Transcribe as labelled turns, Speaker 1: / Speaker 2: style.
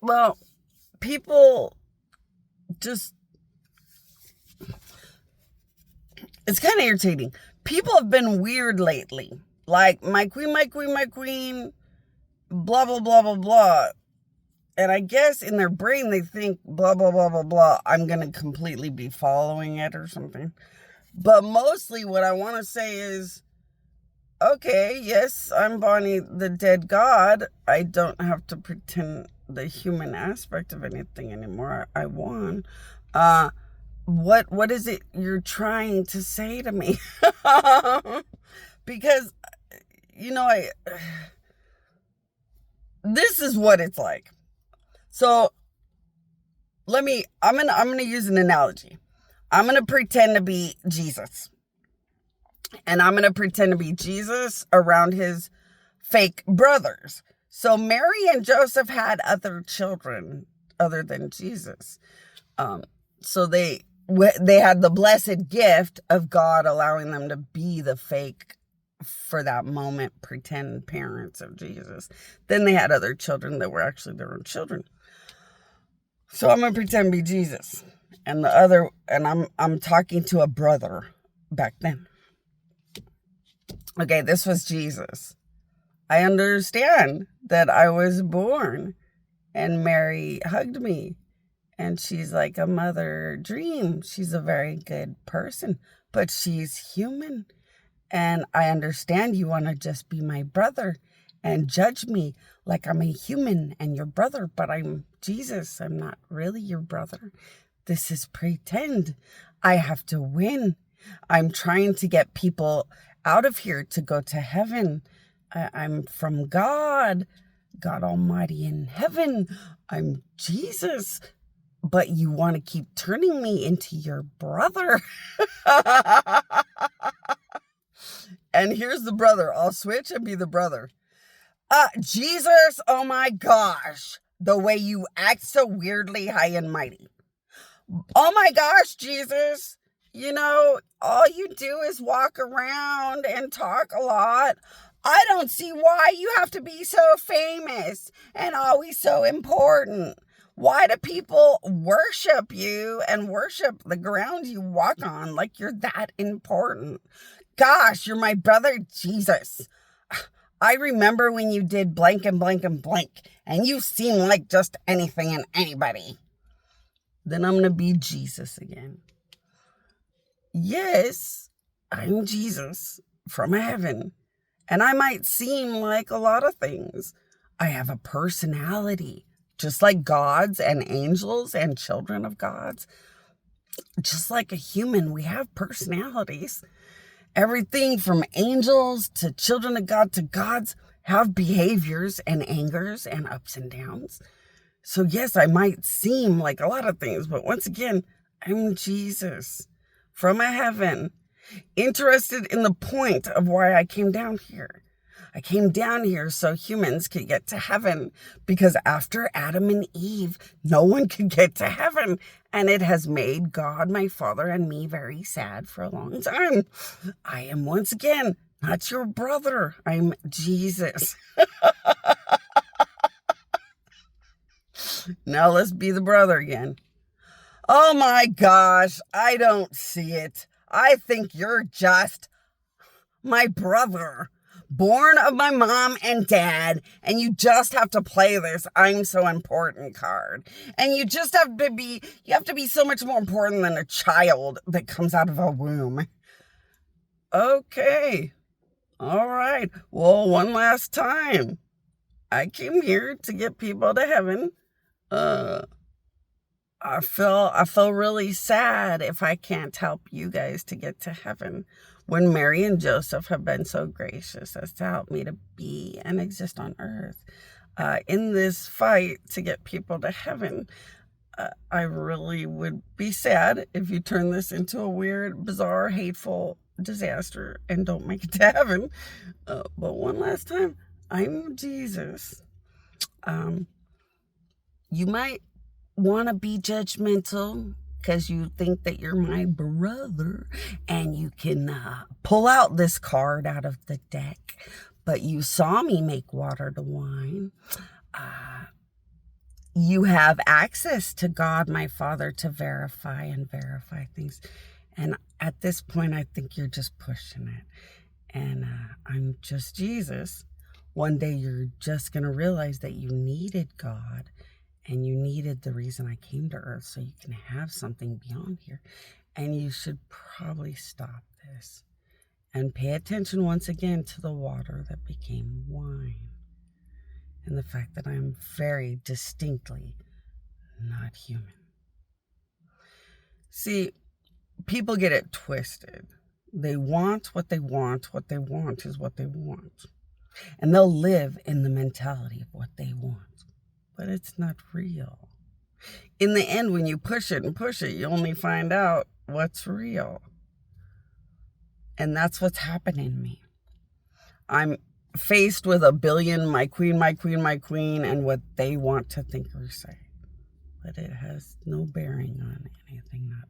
Speaker 1: Well, people just, it's kind of irritating. People have been weird lately. Like, my queen, my queen, my queen, blah, blah, blah, blah, blah. And I guess in their brain, they think blah, blah, blah, blah, blah. I'm going to completely be following it or something. But mostly what I want to say is, okay, yes, I'm Bonnie, the dead god. I don't have to pretend the human aspect of anything anymore. I won. What is it you're trying to say to me? Because, I this is what it's like. So I'm gonna use an analogy. I'm gonna pretend to be Jesus. And I'm gonna pretend to be Jesus around his fake brothers. So Mary and Joseph had other children other than Jesus. So they had the blessed gift of God allowing them to be the fake, for that moment, pretend parents of Jesus. Then they had other children that were actually their own children. So I'm gonna pretend to be Jesus, and I'm talking to a brother back then. Okay, this was Jesus. I understand that I was born, and Mary hugged me, and she's like a mother dream. She's a very good person, but she's human. And I understand you want to just be my brother and judge me like I'm a human and your brother, but I'm Jesus. I'm not really your brother. This is pretend. I have to win. I'm trying to get people out of here to go to heaven. I'm from God Almighty in heaven. I'm Jesus. But you want to keep turning me into your brother. And here's the brother. I'll switch and be the brother. Jesus, oh my gosh. The way you act so weirdly high and mighty. Oh my gosh, Jesus. All you do is walk around and talk a lot. I don't see why you have to be so famous and always so important. Why do people worship you and worship the ground you walk on like you're that important? Gosh, you're my brother, Jesus. I remember when you did blank and blank and blank, and you seem like just anything and anybody. Then I'm going to be Jesus again. Yes, I'm Jesus from heaven, and I might seem like a lot of things. I have a personality, just like gods and angels and children of gods. Just like a human, we have personalities. Everything from angels to children of God to gods have behaviors and angers and ups and downs. So yes, I might seem like a lot of things, but once again, I'm Jesus from a heaven, interested in the point of why I came down here. I came down here so humans could get to heaven, because after Adam and Eve, no one could get to heaven. And it has made God, my Father, and me very sad for a long time. I am once again not your brother. I'm Jesus. Now let's be the brother again. Oh my gosh, I don't see it. I think you're just my brother, born of my mom and dad, and you just have to play this I'm so important card. And you have to be so much more important than a child that comes out of a womb. Okay. All right. Well, one last time. I came here to get people to heaven. I feel really sad if I can't help you guys to get to heaven, when Mary and Joseph have been so gracious as to help me to be and exist on earth. In this fight to get people to heaven, I really would be sad if you turn this into a weird, bizarre, hateful disaster and don't make it to heaven. But one last time, I'm Jesus. You might want to be judgmental because you think that you're my brother and you can pull out this card out of the deck, but you saw me make water to wine. you have access to God, my Father, to verify things. And at this point, I think you're just pushing it. And I'm just Jesus. One day you're just going to realize that you needed God and you needed the reason I came to earth so you can have something beyond here. And you should probably stop this and pay attention once again to the water that became wine. And the fact that I'm very distinctly not human. See, people get it twisted. They want what they want. What they want is what they want. And they'll live in the mentality of what they want. But it's not real. In the end, when you push it and push it, you only find out what's real. And that's what's happening to me. I'm faced with a billion my queen, and what they want to think or say. But it has no bearing on anything, not